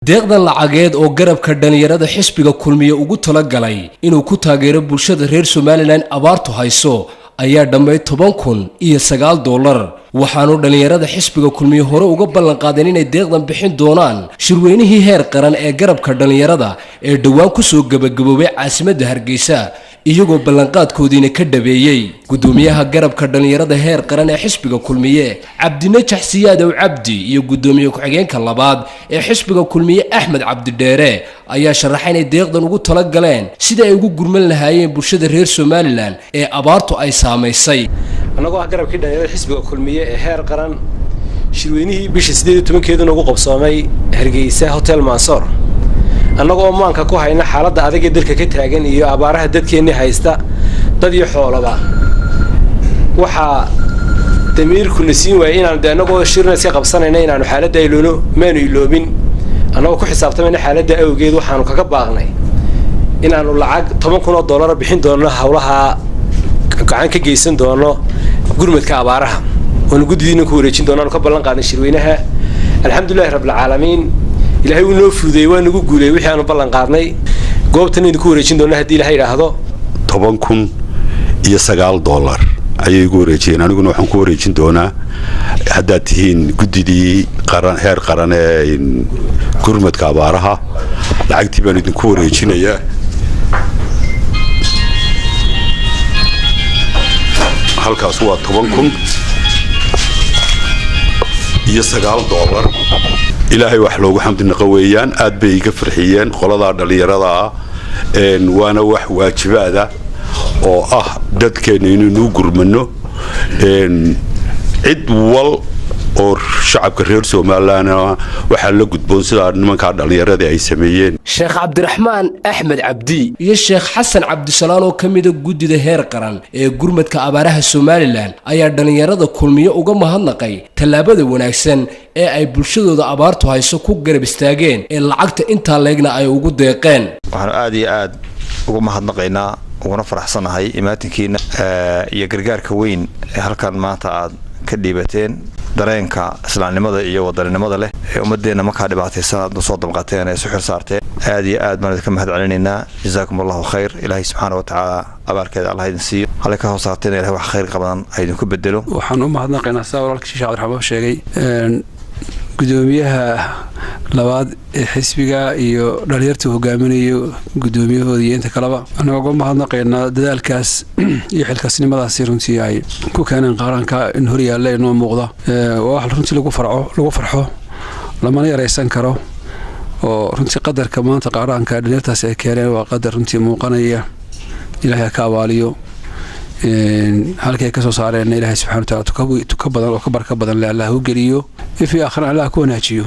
deeqdan lacageed oo garabka dhalinyarada xisbiga kulmiye ugu tala galay inuu ku taageero bulshada reer Somaliland abaartu hayso ayaa dhamay $10,009 waxaanu dhalinyarada xisbiga kulmiye hore uga ballan qaadeen inay deeqdan bixin doonaan shirweynihii heer qaran ee garabka dhalinyarada ee dhawaan ku soo gabagaboobay caasimadda Hargeysa iyagoo ballanqaadkoodiina ka dhabeeyay gudoomiyaha garabka dhalinyarada heer qaran ee xisbiga kulmiye Cabdinajax Siyaadow Cabdi iyo gudoomiye ku-xigeenka labaad ee xisbiga kulmiye Axmed Cabdi Dheere ayaa sharaxay inay deeqdan ugu tala galeen sida ay ugu gurman lahaayeen bulshada reer Somaliland ee abaartu ay saameysay anagoo garabkii dhalinyarada xisbiga kulmiye ee heer qaran shirweynihii bishii 18keedana ugu qabsoomay Hargeysa Hotel Mansour annagoo maanka ku hayna xaaladda adag ee dalka ka taagan iyo abaaraha dadkeena haysta dad iyo xoolaba waxa damiirku nasiin waay inaan anagoo shirna si qabsanayna inaanu xaaladda iloono maanu iloobin annagoo ku xisaabtamayna xaaladda awgeed waxaanu kaga baaqnay inaanu lacag $10,000 bixin doono hawlaha gacan ka geysan doono gurmadka abaaraha oo gudidiina ku wareejin doono ka ballan qaadnay shirweynaha alxamdulilaahi rabbil caalamiin ilaahay uu noo fuuday waa nagu guulay wixii aanu ballan qaadnay goobtan idinku wareejin doona hadii ilaahay yiraahdo $10,009 ayay ugu wareejiyeen aniguna waxaan ku wareejin doonaa hadda tihiin gudidii qaran heer qaran ee gurmadka abaaraha lacagtii baan idinku wareejinayaa halkaas waa $10,009 ilaahay wax loogu xamdinaqa weeyaan aad bay iga farxiyeen qolada dhalinyarada waana wax waajibaada oo ah dadkeena inuu gurmano cid wal oo shacabka reer Somaliland waxa la gudboon sida nimanka dhalinyarada ay sameeyeen Sheekh Cabdiraxmaan Axmed Cabdi iyo Sheekh Xasan Cabdisalaan oo kamid ah gudida heer qaran ee gurmadka abaaraha Somaliland ayaa dhalinyarada kulmiye uga mahadnaqay talaabada wanaagsan ee ay bulshadooda abaartu hayso ku garab istaageen ee lacagta inta leegna ay ugu deeqeen waxaan aad iyo aad uga mahadnaqaynaa uguna faraxsanahay imaatinkiina iyo gargaarka weyn ee halkan maanta aad ka dhiibateen dareenka islaamnimada iyo wadaninimada leh ee ummadeena marka dhibaataysan soo damqateen ee suxir saarteen aad iyo aad baan ka mahadcelinaynaa jazaakumullahu khayr ilaahay subhanahu wa ta'ala abaarkeeda Allah idin siiyo halka hoos saarteen ilaahay wax khayr qabadan ay idin ku bedelo waxaan u mahadnaqaynaa sawirka Sheekh Cabdiraxmaan sheegay gudoomiyaha labaad ee xisbiga iyo dhalinyarta hogaaminayo gudoomiyahooda iyo inta kaleba anagoo mahadnaqaynaa dadaalkaas iyo xilkaasnimadaas runtii ay ku keeneen qaranka in hor yaalla inoo muuqda wax runtii lagu farxo lama yareysan karo oo runtii qadarka maanta qaranka dhalinyartaas ay keeneen waa qadar runtii muuqanaya ilaahay ka abaaliyo halkay ka soo saareen ilaahay subhanahu wa ta'ala tuka badan oo ka barka badan la Allah u geliyo في آخر الله كون هجيو